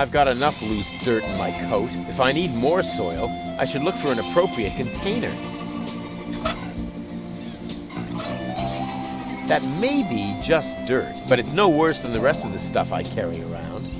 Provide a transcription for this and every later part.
I've got enough loose dirt in my coat. If I need more soil, I should look for an appropriate container. That may be just dirt, but it's no worse than the rest of the stuff I carry around.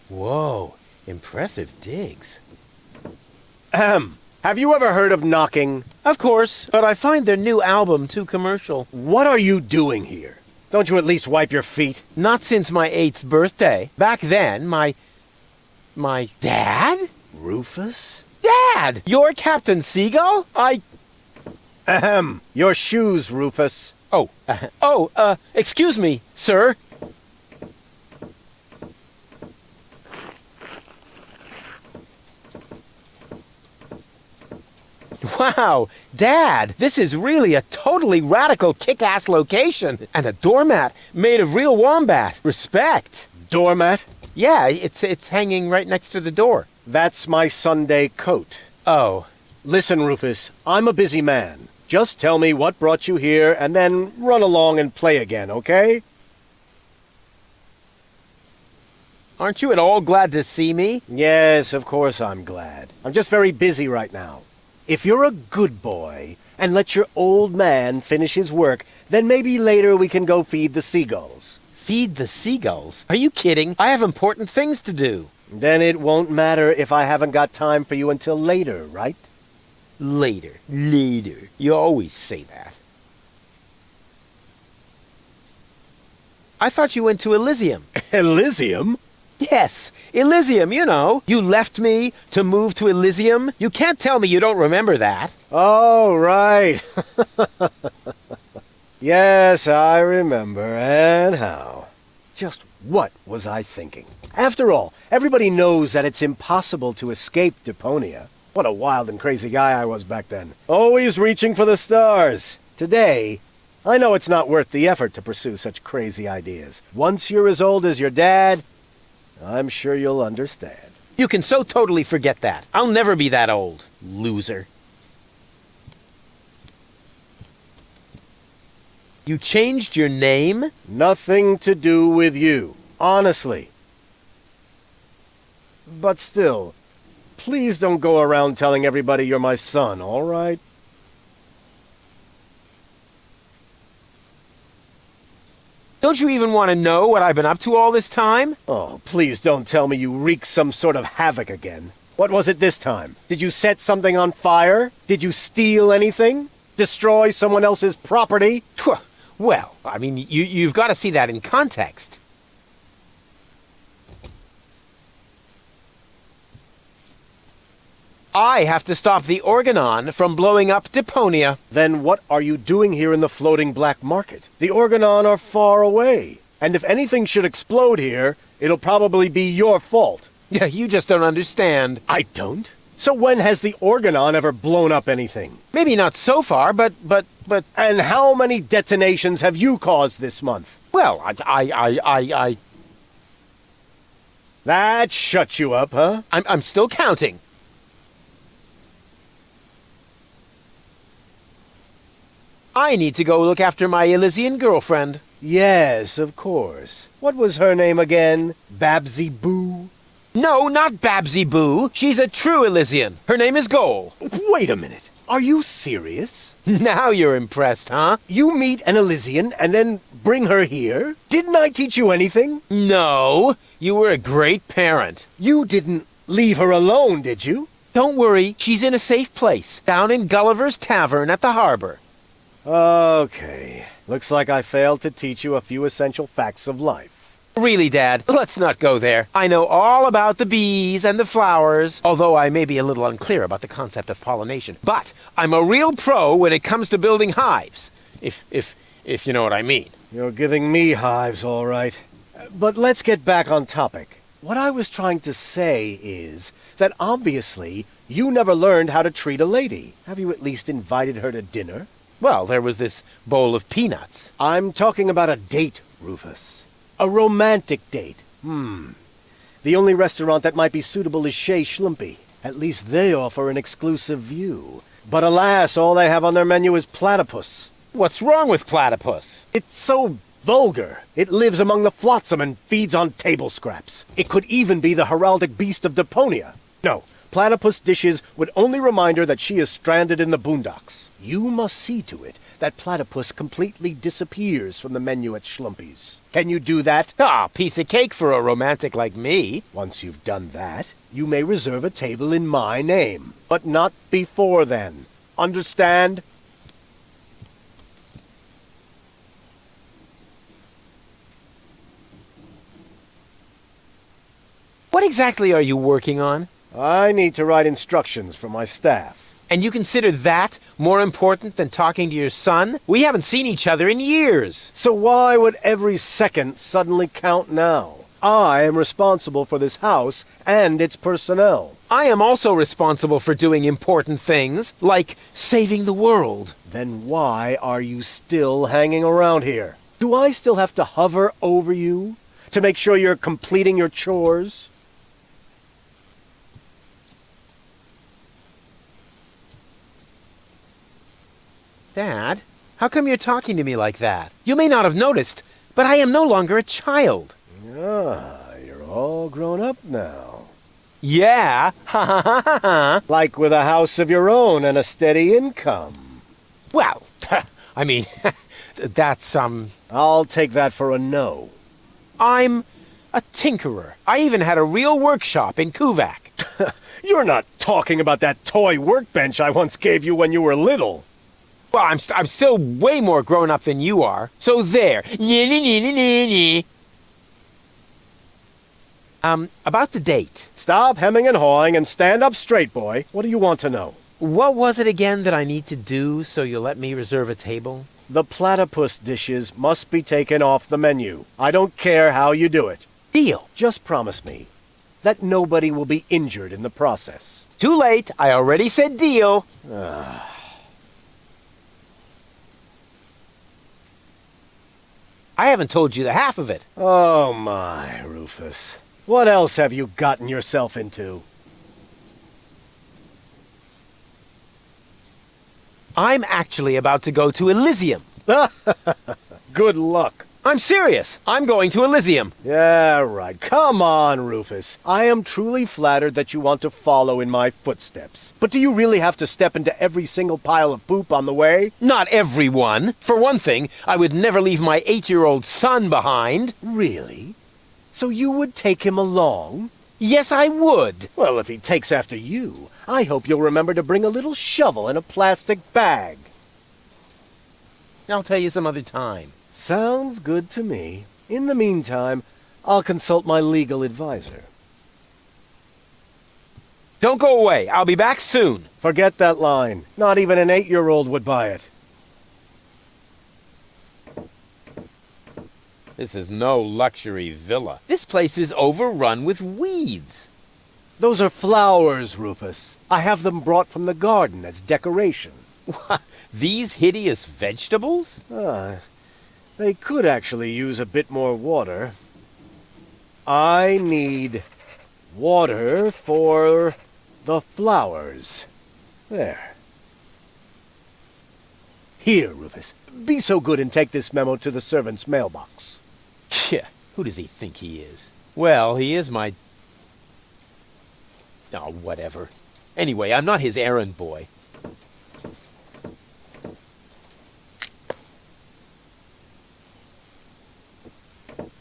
Whoa, impressive digs. Have you ever heard of knocking? Of course, but I find their new album too commercial. What are you doing here? Don't you at least wipe your feet? Not since my 8th birthday. Back then, my dad? Rufus? Dad! You're Captain Seagull? Your shoes, Rufus. Excuse me, sir. Wow, Dad, this is really a totally radical kick-ass location. And a doormat made of real wombat. Respect. Doormat? Yeah, it's hanging right next to the door. That's my Sunday coat. Oh. Listen, Rufus, I'm a busy man. Just tell me what brought you here, and then run along and play again, okay? Aren't you at all glad to see me? Yes, of course I'm glad. I'm just very busy right now. If you're a good boy, and let your old man finish his work, then maybe later we can go feed the seagulls. Feed the seagulls? Are you kidding? I have important things to do. Then it won't matter if I haven't got time for you until later, right? Later. You always say that. I thought you went to Elysium. Elysium? Yes, Elysium, you know. You left me to move to Elysium. You can't tell me you don't remember that. Oh, right. Yes, I remember. And how? Just what was I thinking? After all, everybody knows that it's impossible to escape Deponia. What a wild and crazy guy I was back then. Always reaching for the stars. Today, I know it's not worth the effort to pursue such crazy ideas. Once you're as old as your dad, I'm sure you'll understand. You can so totally forget that. I'll never be that old, loser. You changed your name? Nothing to do with you, honestly. But still, please don't go around telling everybody you're my son, all right? Don't you even want to know what I've been up to all this time? Oh, please don't tell me you wreaked some sort of havoc again. What was it this time? Did you set something on fire? Did you steal anything? Destroy someone else's property? Well, I mean, you've got to see that in context. I have to stop the Organon from blowing up Deponia. Then what are you doing here in the floating black market? The Organon are far away. And if anything should explode here, it'll probably be your fault. Yeah, you just don't understand. I don't? So when has the Organon ever blown up anything? Maybe not so far, but... And how many detonations have you caused this month? Well, That shut you up, huh? I'm still counting. I need to go look after my Elysian girlfriend. Yes, of course. What was her name again? Babsy Boo? No, not Babsy Boo. She's a true Elysian. Her name is Goal. Wait a minute. Are you serious? Now you're impressed, huh? You meet an Elysian and then bring her here? Didn't I teach you anything? No. You were a great parent. You didn't leave her alone, did you? Don't worry. She's in a safe place. Down in Gulliver's Tavern at the harbor. Okay. Looks like I failed to teach you a few essential facts of life. Really, Dad, let's not go there. I know all about the bees and the flowers, although I may be a little unclear about the concept of pollination. But I'm a real pro when it comes to building hives, if you know what I mean. You're giving me hives, all right. But let's get back on topic. What I was trying to say is that obviously You never learned how to treat a lady. Have you at least invited her to dinner? Well, there was this bowl of peanuts. I'm talking about a date, Rufus. A romantic date. The only restaurant that might be suitable is Chez Schlumpy. At least they offer an exclusive view. But alas, all they have on their menu is platypus. What's wrong with platypus? It's so vulgar. It lives among the flotsam and feeds on table scraps. It could even be the heraldic beast of Deponia. No, platypus dishes would only remind her that she is stranded in the boondocks. You must see to it that platypus completely disappears from the menu at Schlumpy's. Can you do that? Ah, piece of cake for a romantic like me. Once you've done that, you may reserve a table in my name. But not before then. Understand? What exactly are you working on? I need to write instructions for my staff. And you consider that more important than talking to your son? We haven't seen each other in years. So why would every second suddenly count now? I am responsible for this house and its personnel. I am also responsible for doing important things, like saving the world. Then why are you still hanging around here? Do I still have to hover over you to make sure you're completing your chores? Dad, how come you're talking to me like that? You may not have noticed, but I am no longer a child. Ah, you're all grown up now. Yeah, ha ha ha ha ha. Like with a house of your own and a steady income. Well, I mean, that's, I'll take that for a no. I'm a tinkerer. I even had a real workshop in Kuvak. You're not talking about that toy workbench I once gave you when you were little. Well, I'm still way more grown up than you are. So there. About the date. Stop hemming and hawing and stand up straight, boy. What do you want to know? What was it again that I need to do so you'll let me reserve a table? The platypus dishes must be taken off the menu. I don't care how you do it. Deal. Just promise me that nobody will be injured in the process. Too late. I already said deal. I haven't told you the half of it. Oh my, Rufus. What else have you gotten yourself into? I'm actually about to go to Elysium. Good luck. I'm serious. I'm going to Elysium. Yeah, right. Come on, Rufus. I am truly flattered that you want to follow in my footsteps. But do you really have to step into every single pile of poop on the way? Not everyone. For one thing, I would never leave my 8-year-old son behind. Really? So you would take him along? Yes, I would. Well, if he takes after you, I hope you'll remember to bring a little shovel and a plastic bag. I'll tell you some other time. Sounds good to me. In the meantime, I'll consult my legal advisor. Don't go away. I'll be back soon. Forget that line. Not even an 8-year-old would buy it. This is no luxury villa. This place is overrun with weeds. Those are flowers, Rufus. I have them brought from the garden as decoration. These hideous vegetables? They could actually use a bit more water. I need water for the flowers. There. Here, Rufus. Be so good and take this memo to the servant's mailbox. Yeah, who does he think he is? Well, he is my... Oh, whatever. Anyway, I'm not his errand boy.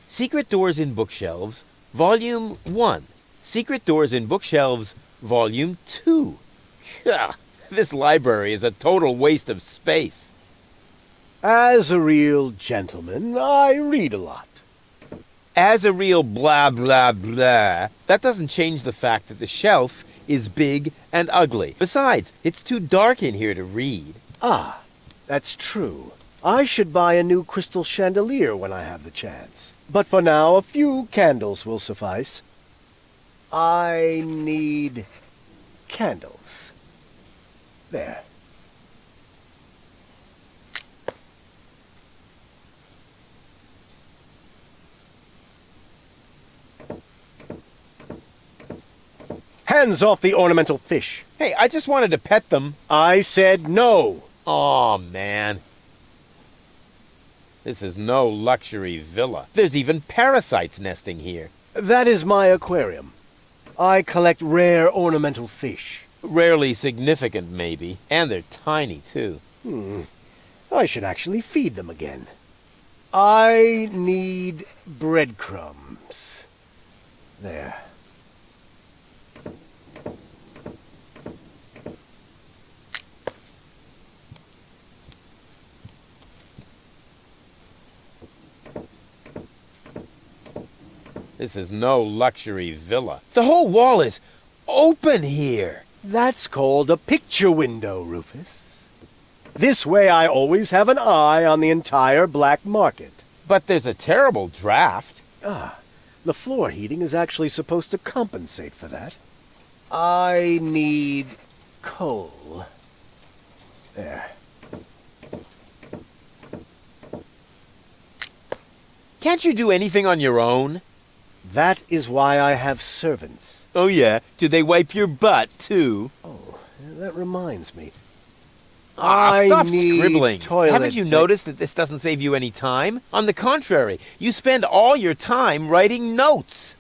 Secret Doors in Bookshelves, Volume 1. Secret Doors in Bookshelves, Volume 2. This library is a total waste of space. As a real gentleman, I read a lot. As a real blah blah blah, that doesn't change the fact that the shelf is big and ugly. Besides, it's too dark in here to read. Ah, that's true. I should buy a new crystal chandelier when I have the chance. But for now, a few candles will suffice. I need candles. There. Hands off the ornamental fish. Hey, I just wanted to pet them. I said no. Aw, man. This is no luxury villa. There's even parasites nesting here. That is my aquarium. I collect rare ornamental fish. Rarely significant, maybe. And they're tiny, too. I should actually feed them again. I need breadcrumbs. There. This is no luxury villa. The whole wall is open here. That's called a picture window, Rufus. This way I always have an eye on the entire black market. But there's a terrible draft. The floor heating is actually supposed to compensate for that. I need coal. There. Can't you do anything on your own? That is why I have servants. Oh, yeah? Do they wipe your butt, too? Oh, that reminds me. Stop need scribbling. toilet Haven't you noticed that this doesn't save you any time? On the contrary, you spend all your time writing notes.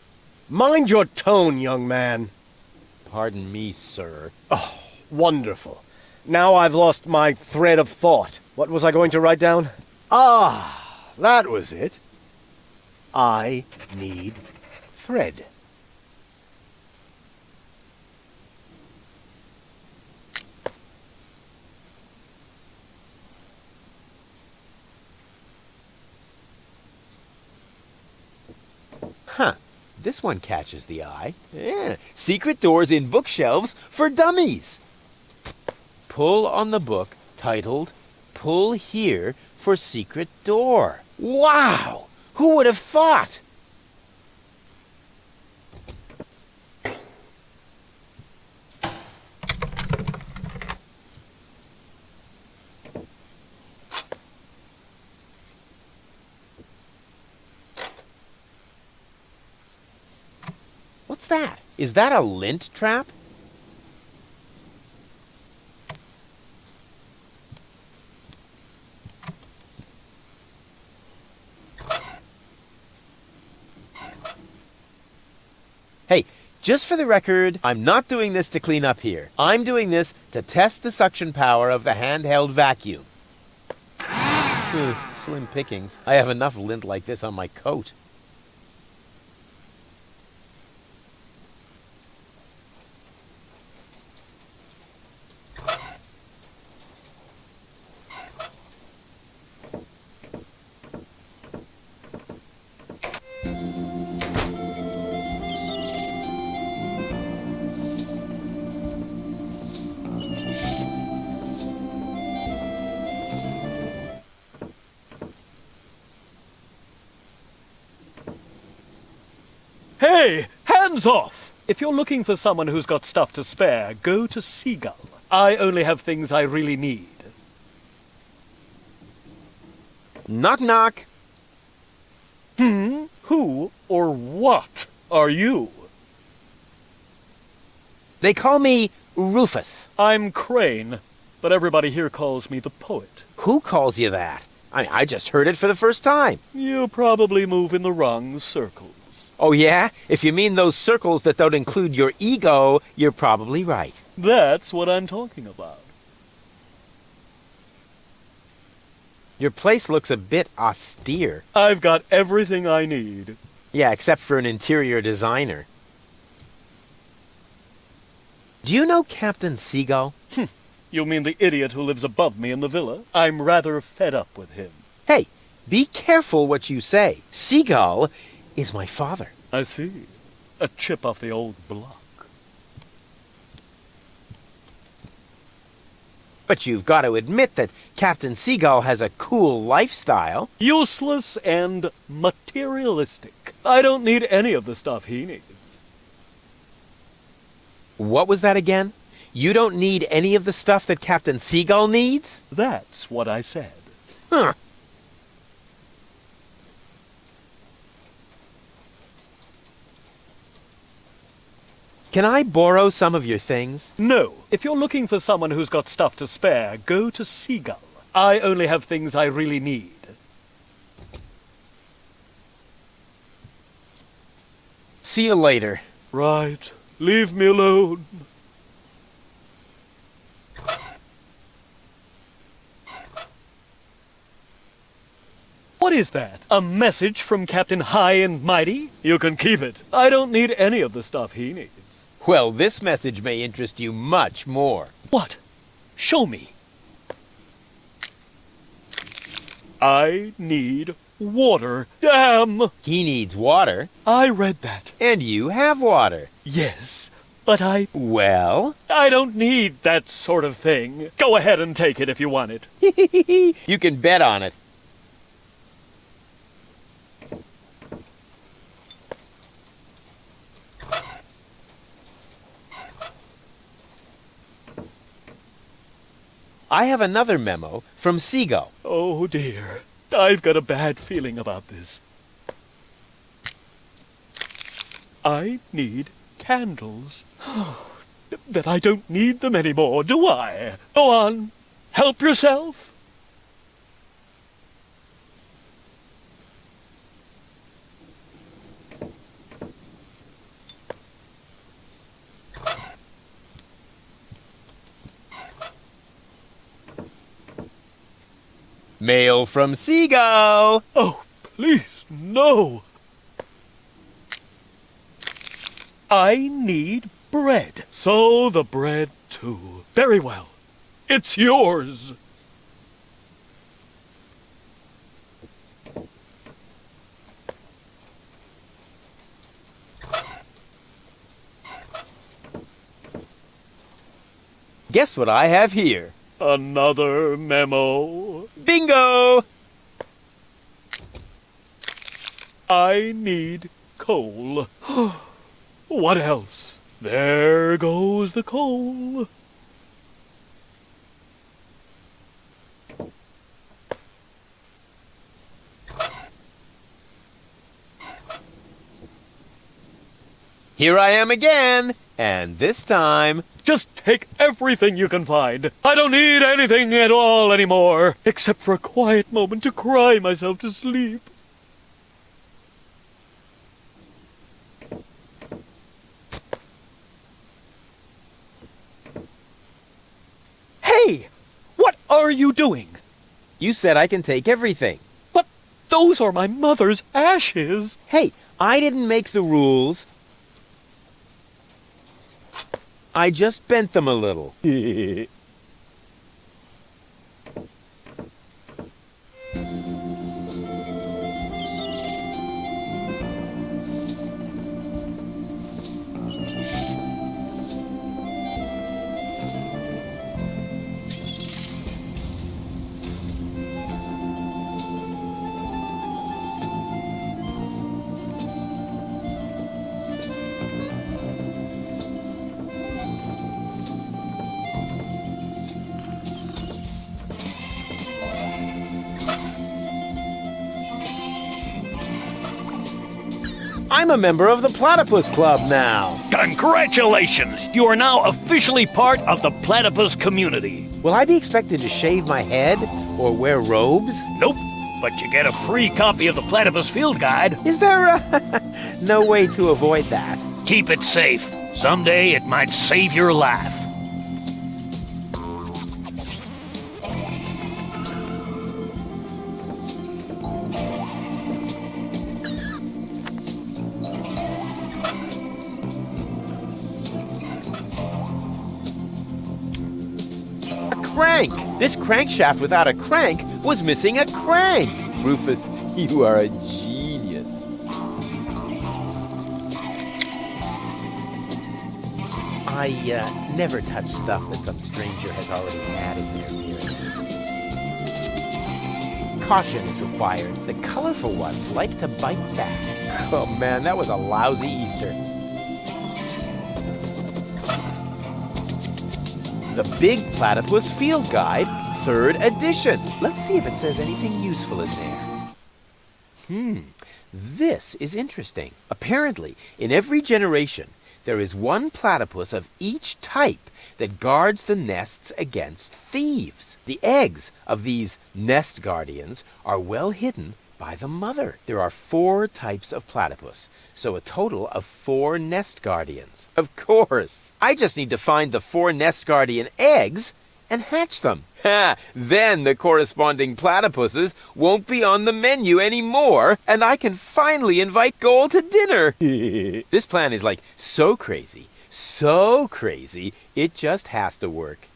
Mind your tone, young man. Pardon me, sir. Oh, wonderful. Now I've lost my thread of thought. What was I going to write down? That was it. I need thread. Huh. This one catches the eye. Yeah. Secret doors in bookshelves for dummies. Pull on the book titled Pull Here for Secret Door. Wow! Who would have thought? What's that? Is that a lint trap? Hey, just for the record, I'm not doing this to clean up here. I'm doing this to test the suction power of the handheld vacuum. Slim pickings. I have enough lint like this on my coat. Hey, hands off! If you're looking for someone who's got stuff to spare, go to Seagull. I only have things I really need. Knock, knock. Who or what are you? They call me Rufus. I'm Crane, but everybody here calls me the poet. Who calls you that? I just heard it for the first time. You probably move in the wrong circles. Oh, yeah? If you mean those circles that don't include your ego, you're probably right. That's what I'm talking about. Your place looks a bit austere. I've got everything I need. Yeah, except for an interior designer. Do you know Captain Seagull? You mean the idiot who lives above me in the villa? I'm rather fed up with him. Hey, be careful what you say. Seagull is my father. I see. A chip off the old block. But you've got to admit that Captain Seagull has a cool lifestyle. Useless and materialistic. I don't need any of the stuff he needs. What was that again? You don't need any of the stuff that Captain Seagull needs? That's what I said. Huh. Can I borrow some of your things? No. If you're looking for someone who's got stuff to spare, go to Seagull. I only have things I really need. See you later. Right. Leave me alone. What is that? A message from Captain High and Mighty? You can keep it. I don't need any of the stuff he needs. Well, this message may interest you much more. What? Show me. I need water. Damn! He needs water, I read that. and you have water. Yes, but Well? I don't need that sort of thing. Go ahead and take it if you want it. You can bet on it. I have another memo from Seagull. Oh dear. I've got a bad feeling about this. I need candles. Then I don't need them anymore, do I? Go on. Help yourself. Mail from Seagull. Oh, please, no. I need bread. So the bread, too. Very well. It's yours. Guess what I have here? Another memo. Bingo! I need coal. What else? There goes the coal. Here I am again, and this time... Just take everything you can find. I don't need anything at all anymore, except for a quiet moment to cry myself to sleep. Hey! What are you doing? You said I can take everything. But those are my mother's ashes. Hey, I didn't make the rules. I just bent them a little. I'm a member of the Platypus Club now. Congratulations! You are now officially part of the platypus community. Will I be expected to shave my head or wear robes? Nope, but you get a free copy of the Platypus Field Guide. Is there no way to avoid that? Keep it safe. Someday it might save your life. Crank! This crankshaft without a crank was missing a crank! Rufus, you are a genius. I never touch stuff that some stranger has already had in their ear. Caution is required. The colorful ones like to bite back. Oh man, that was a lousy Easter. The Big Platypus Field Guide, 3rd edition. Let's see if it says anything useful in there. This is interesting. Apparently, in every generation, there is one platypus of each type that guards the nests against thieves. The eggs of these nest guardians are well hidden by the mother. There are 4 types of platypus, so a total of 4 nest guardians. Of course, I just need to find the 4 nest guardian eggs and hatch them. Then the corresponding platypuses won't be on the menu anymore, and I can finally invite Goal to dinner. This plan is like so crazy, it just has to work.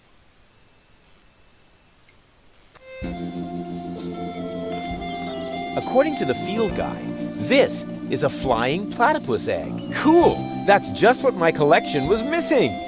According to the field guide, this is a flying platypus egg. Cool! That's just what my collection was missing.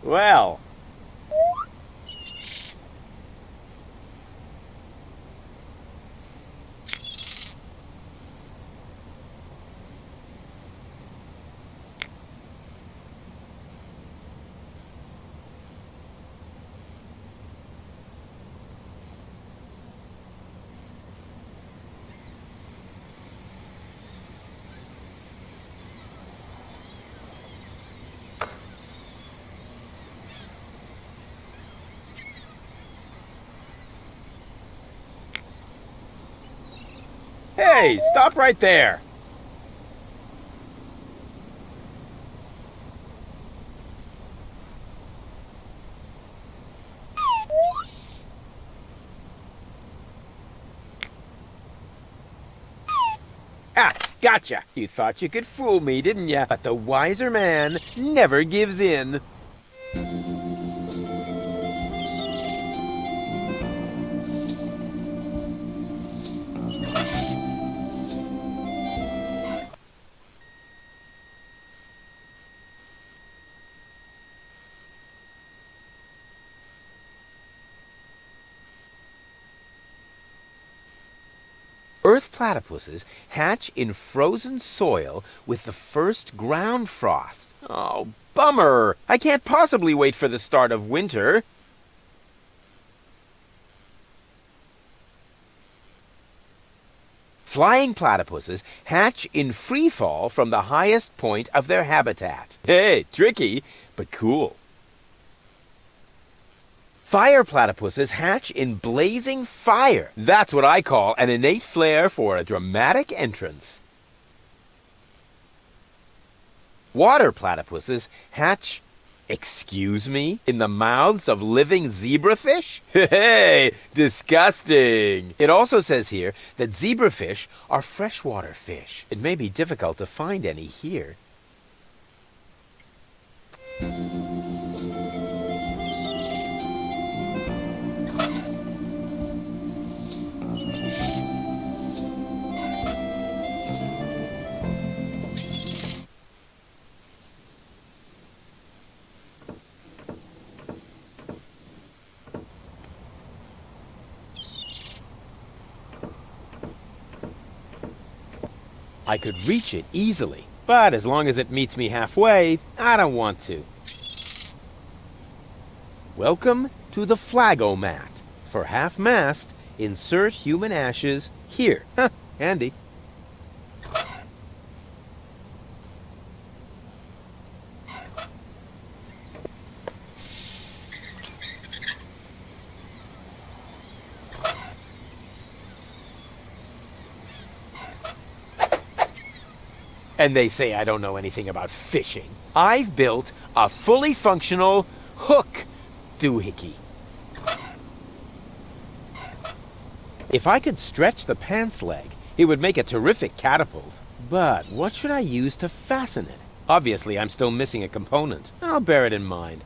Well. Hey, stop right there. Ah, gotcha. You thought you could fool me, didn't ya? But the wiser man never gives in. Earth platypuses hatch in frozen soil with the first ground frost. Oh, bummer! I can't possibly wait for the start of winter. Flying platypuses hatch in free fall from the highest point of their habitat. Hey, tricky, but cool. Fire platypuses hatch in blazing fire. That's what I call an innate flair for a dramatic entrance. Water platypuses hatch, excuse me, in the mouths of living zebrafish? Hey, disgusting! It also says here that zebrafish are freshwater fish. It may be difficult to find any here. I could reach it easily, but as long as it meets me halfway, I don't want to. Welcome to the Flagomat. For half-mast, insert human ashes here. Huh, handy. And they say I don't know anything about fishing. I've built a fully functional hook doohickey. If I could stretch the pants leg, it would make a terrific catapult. But what should I use to fasten it? Obviously, I'm still missing a component. I'll bear it in mind.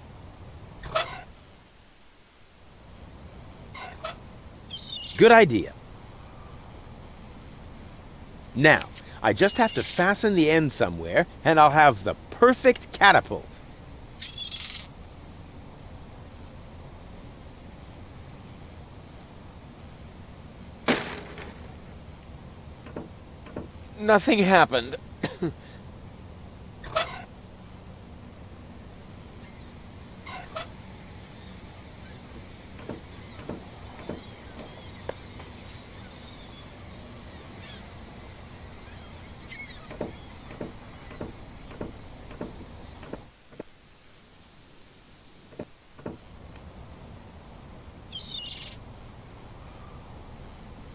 Good idea. Now, I just have to fasten the end somewhere, and I'll have the perfect catapult. Nothing happened.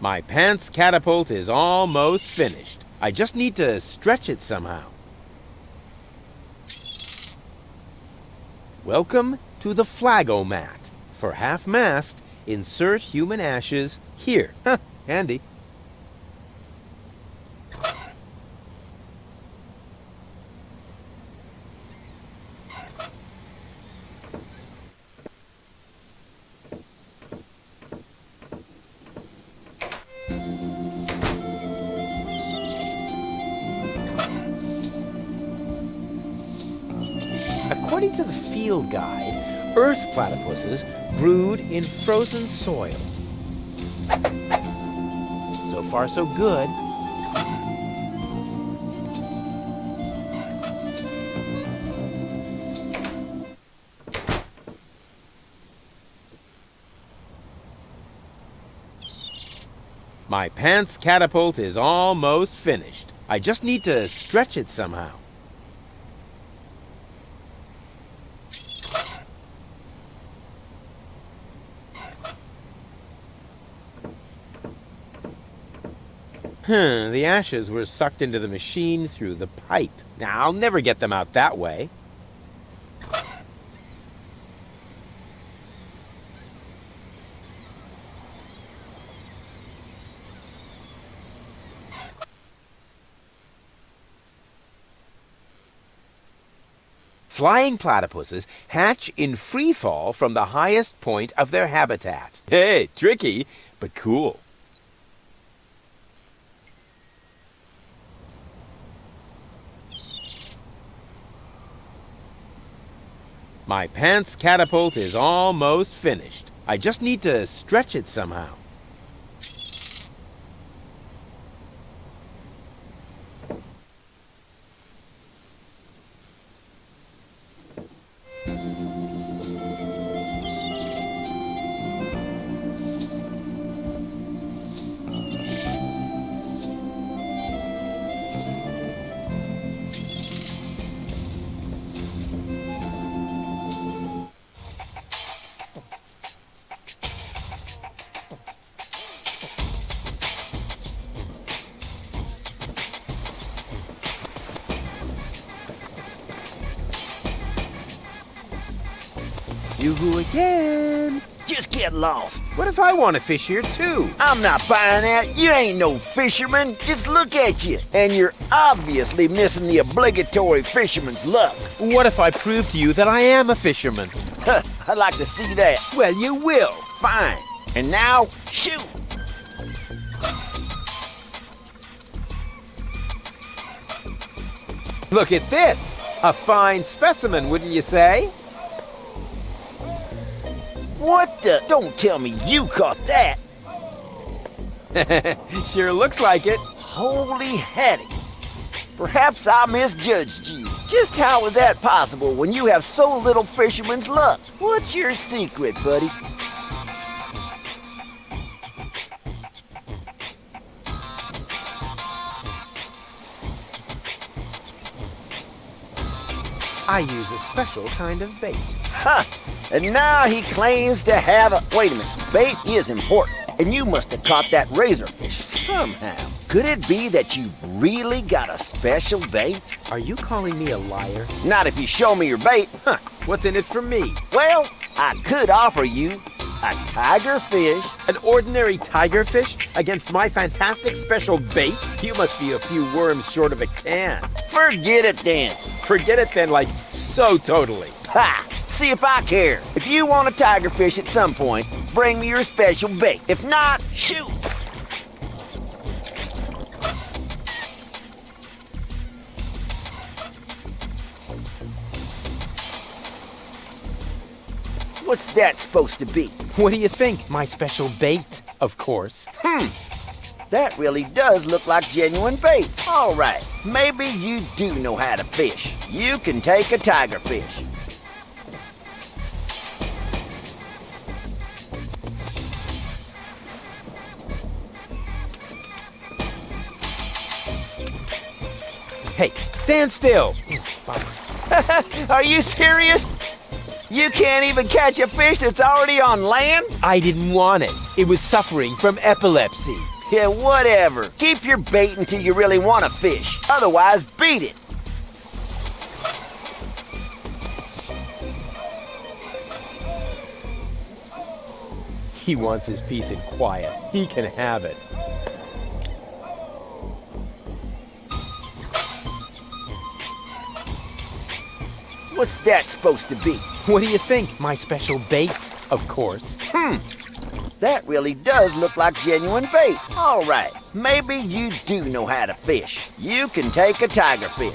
My pants catapult is almost finished. I just need to stretch it somehow. Welcome to the flagomat. For half-mast, insert human ashes here. Huh, handy. According to the field guide, earth platypuses brood in frozen soil. So far, so good. My pants catapult is almost finished. I just need to stretch it somehow. The ashes were sucked into the machine through the pipe. Now, I'll never get them out that way. Flying platypuses hatch in free fall from the highest point of their habitat. Hey, tricky, but cool. My pants catapult is almost finished. I just need to stretch it somehow. You again. Just get lost. What if I want to fish here too? I'm not buying that. You ain't no fisherman. Just look at you. And you're obviously missing the obligatory fisherman's luck. What if I prove to you that I am a fisherman? I'd like to see that. Well, you will. Fine. And now, shoot. Look at this. A fine specimen, wouldn't you say? What the? Don't tell me you caught that. Sure looks like it. Holy hattie. Perhaps I misjudged you. Just how is that possible when you have so little fisherman's luck? What's your secret, buddy? I use a special kind of bait. Ha! And now he claims to have a... Wait a minute. Bait is important. And you must have caught that razorfish somehow. Could it be that you really got a special bait? Are you calling me a liar? Not if you show me your bait. Huh. What's in it for me? Well, I could offer you a tiger fish. An ordinary tiger fish against my fantastic special bait? You must be a few worms short of a can. Forget it then. Forget it then, like, so totally. Ha! See if I care. If you want a tiger fish at some point, bring me your special bait. If not, shoot! What's that supposed to be? What do you think? My special bait, of course. That really does look like genuine bait. All right, maybe you do know how to fish. You can take a tigerfish. Hey, stand still. Are you serious? You can't even catch a fish that's already on land? I didn't want it. It was suffering from epilepsy. Yeah, whatever. Keep your bait until you really want to fish. Otherwise, beat it. He wants his peace and quiet. He can have it. What's that supposed to be? What do you think? My special bait, of course. That really does look like genuine bait. All right, maybe you do know how to fish. You can take a tigerfish.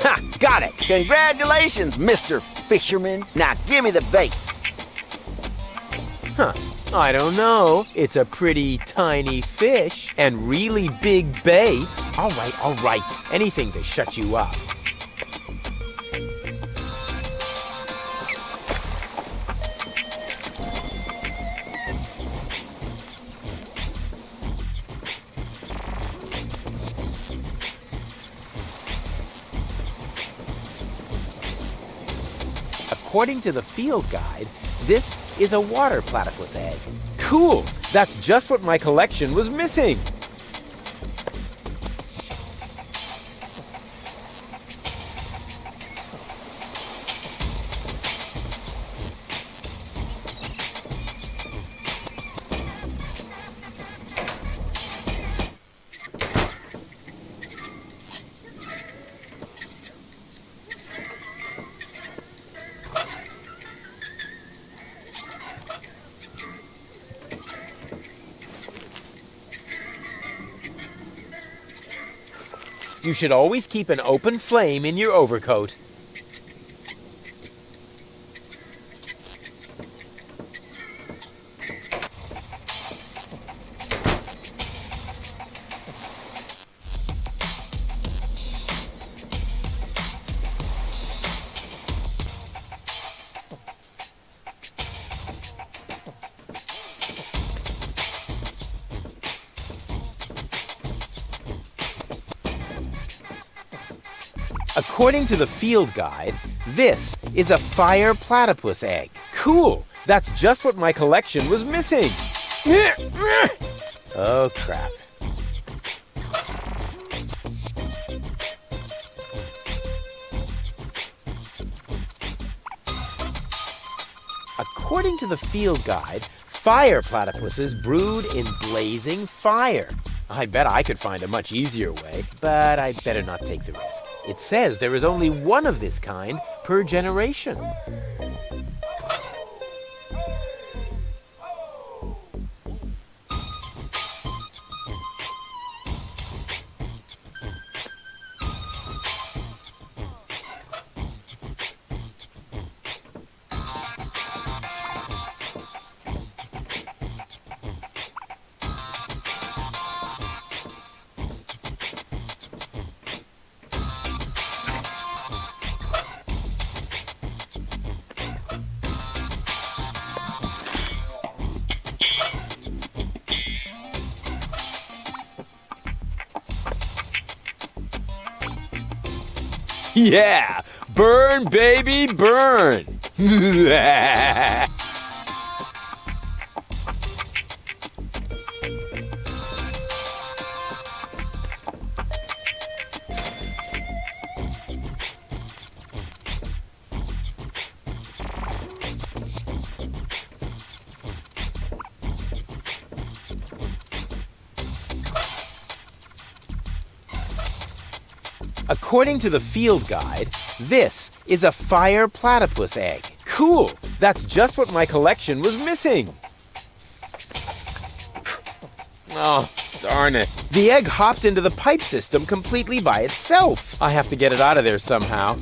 Ha! Got it! Congratulations, Mr. Fisherman. Now give me the bait. Huh. I don't know. It's a pretty tiny fish and really big bait. All right. Anything to shut you up. According to the field guide, this is a water platypus egg. Cool! That's just what my collection was missing! You should always keep an open flame in your overcoat. According to the field guide, this is a fire platypus egg. Cool! That's just what my collection was missing. Oh, crap. According to the field guide, fire platypuses brood in blazing fire. I bet I could find a much easier way, but I'd better not take the risk. It says there is only one of this kind per generation. Yeah! Burn, baby, burn! According to the field guide, this is a fire platypus egg. Cool! That's just what my collection was missing. Oh, darn it. The egg hopped into the pipe system completely by itself. I have to get it out of there somehow.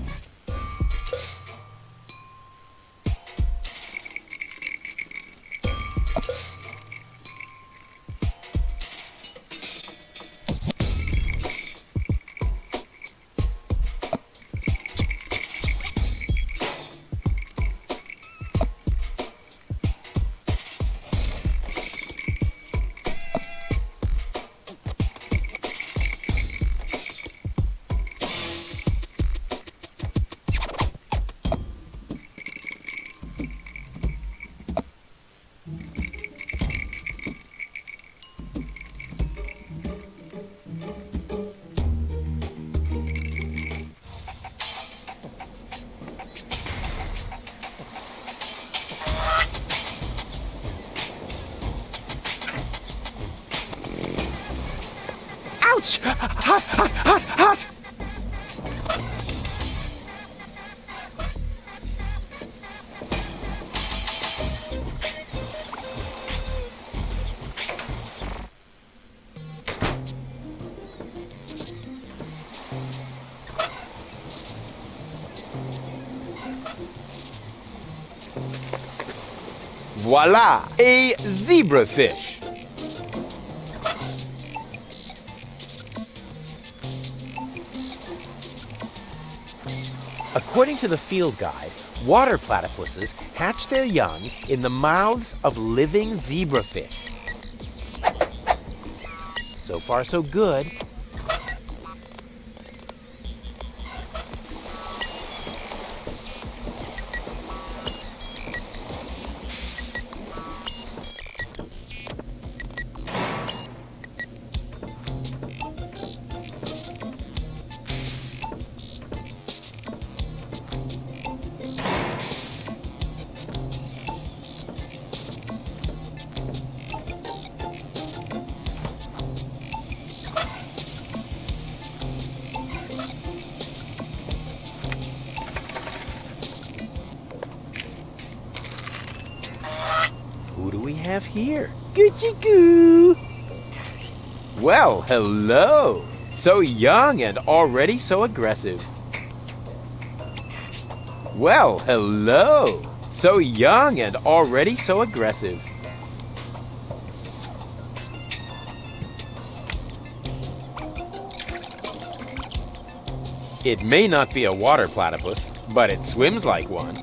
Ouch! Hot, hot, hot, hot! Voila! A zebrafish! According to the field guide, water platypuses hatch their young in the mouths of living zebrafish. So far, so good. Who do we have here? Gucci goo! Well, hello! So young and already so aggressive. Well, hello! So young and already so aggressive. It may not be a water platypus, but it swims like one.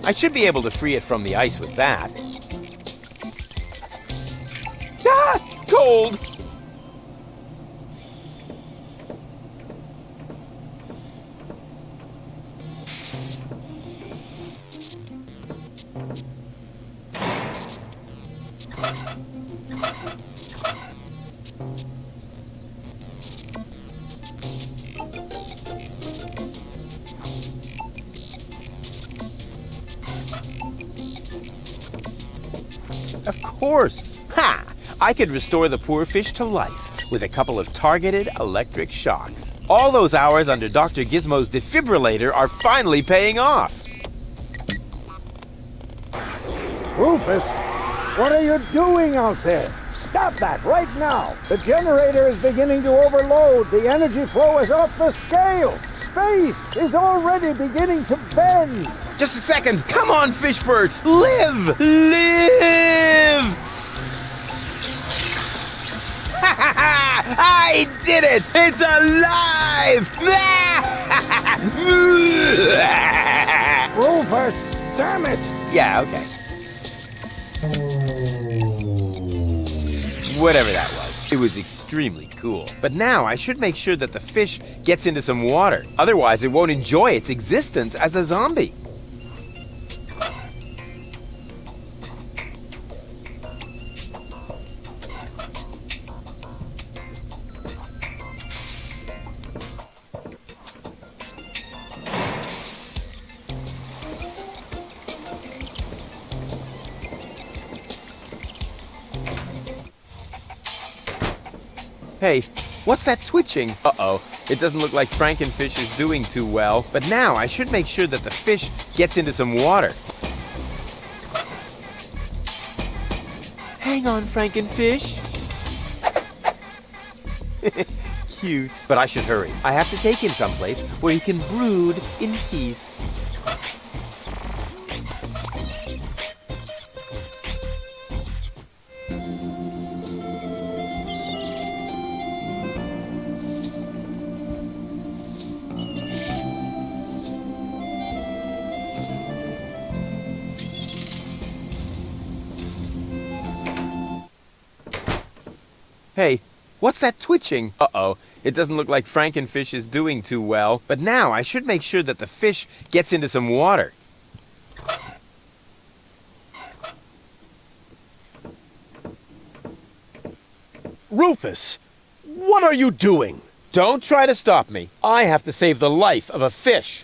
I should be able to free it from the ice with that. Ah! Cold! Of course! Ha! I could restore the poor fish to life with a couple of targeted electric shocks. All those hours under Dr. Gizmo's defibrillator are finally paying off. Rufus, what are you doing out there? Stop that right now! The generator is beginning to overload. The energy flow is off the scale. Space is already beginning to bend. Just a second! Come on, fishbirds! Live! Live! Ha ha ha! I did it! It's alive! Rufus, damn it! Yeah, okay. Whatever that was. It was extremely cool. But now I should make sure that the fish gets into some water. Otherwise, it won't enjoy its existence as a zombie. Hey, what's that twitching? Uh-oh, it doesn't look like Frankenfish is doing too well. But now I should make sure that the fish gets into some water. Hang on, Frankenfish. Cute. But I should hurry. I have to take him someplace where he can brood in peace. Hey, what's that twitching? Uh-oh, it doesn't look like Frankenfish is doing too well. But now I should make sure that the fish gets into some water. Rufus, what are you doing? Don't try to stop me. I have to save the life of a fish.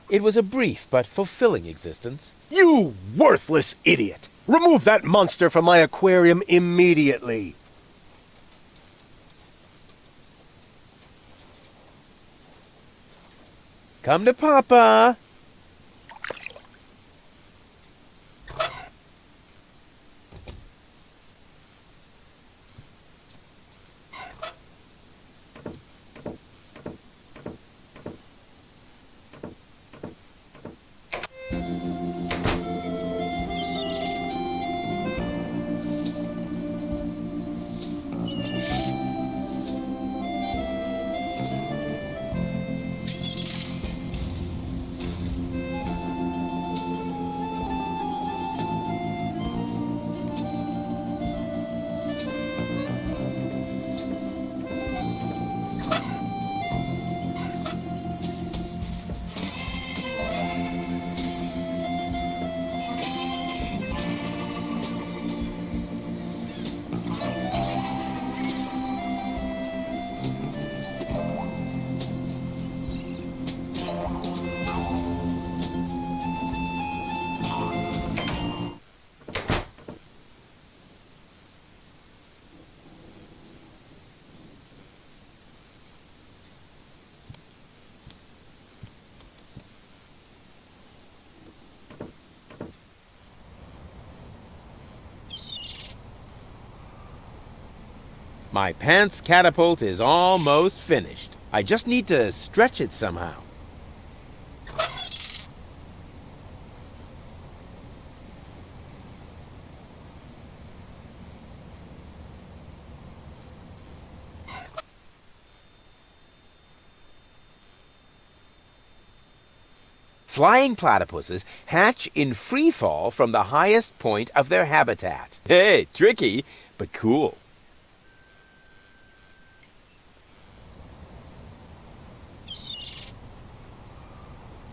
It was a brief but fulfilling existence. You worthless idiot! Remove that monster from my aquarium immediately! Come to Papa. My pants catapult is almost finished. I just need to stretch it somehow. Flying platypuses hatch in free fall from the highest point of their habitat. Hey, tricky, but cool.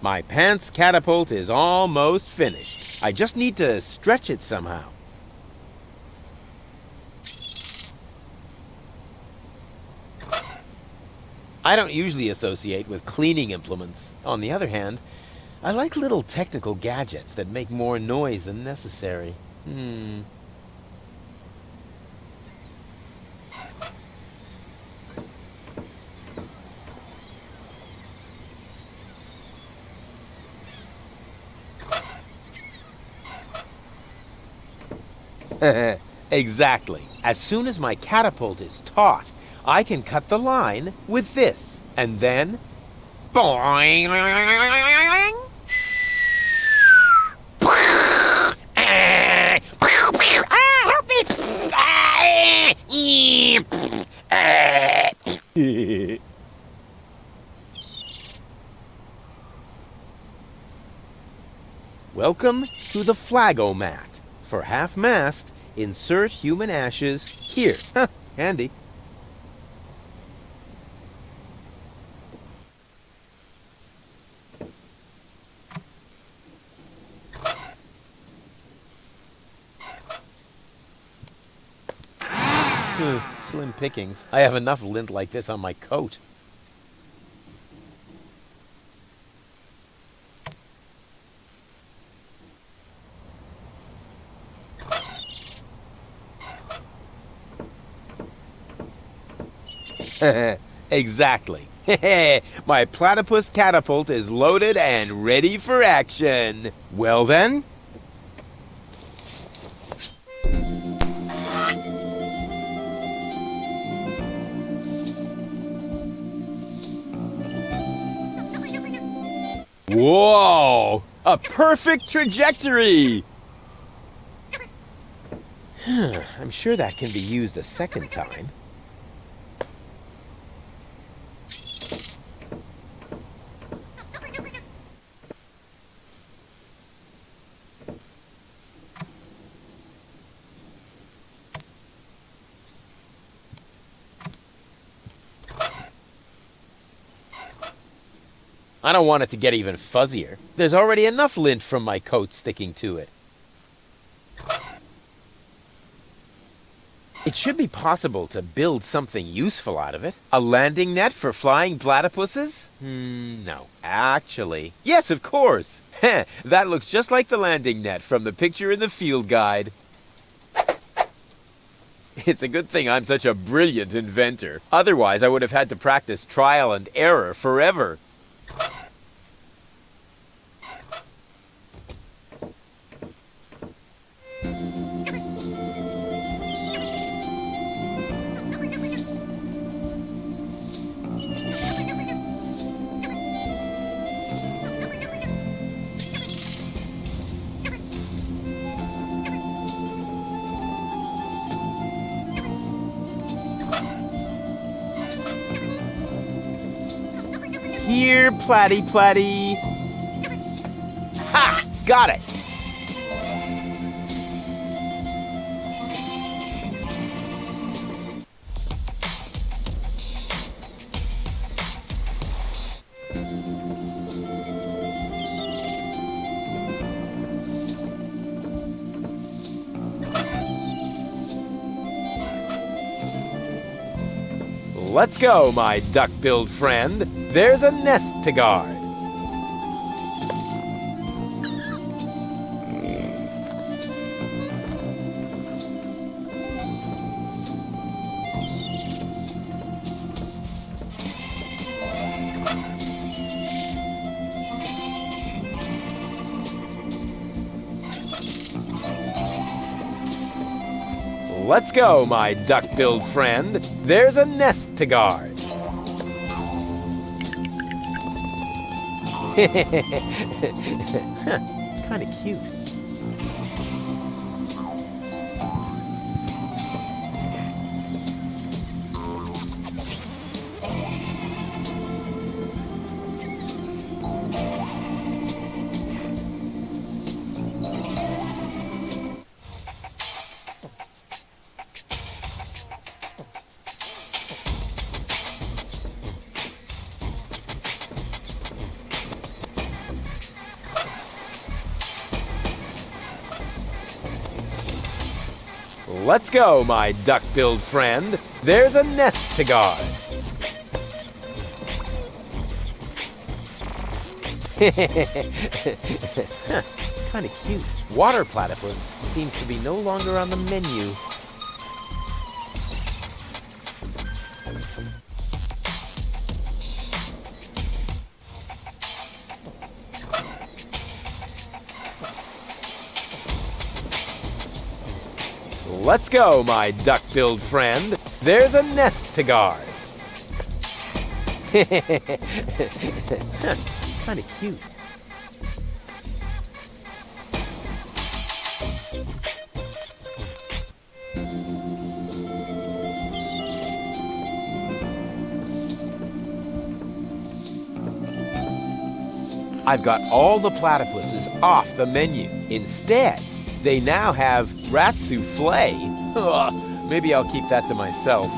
My pants catapult is almost finished. I just need to stretch it somehow. I don't usually associate with cleaning implements. On the other hand, I like little technical gadgets that make more noise than necessary. Exactly. As soon as my catapult is taut, I can cut the line with this, and then... Boing! Help me! Welcome to the Flagomat. For half-mast, insert human ashes here. Handy. Slim pickings. I have enough lint like this on my coat. Exactly. My platypus catapult is loaded and ready for action. Well then? Whoa! A perfect trajectory! I'm sure that can be used a second time. I don't want it to get even fuzzier. There's already enough lint from my coat sticking to it. It should be possible to build something useful out of it. A landing net for flying platypuses? No. Actually, yes, of course. That looks just like the landing net from the picture in the field guide. It's a good thing I'm such a brilliant inventor. Otherwise, I would have had to practice trial and error forever. Here, Platty Platty. Ha! Got it! Let's go, my duck-billed friend. There's a nest to guard. Let's go, my duck-billed friend. There's a nest to guard. Kind of cute. Let's go, my duck-billed friend. There's a nest to guard. Kind of cute. Water platypus seems to be no longer on the menu. Let's go, my duck-billed friend. There's a nest to guard. Kind of cute. I've got all the platypuses off the menu. Instead, they now have rat souffle. Maybe I'll keep that to myself.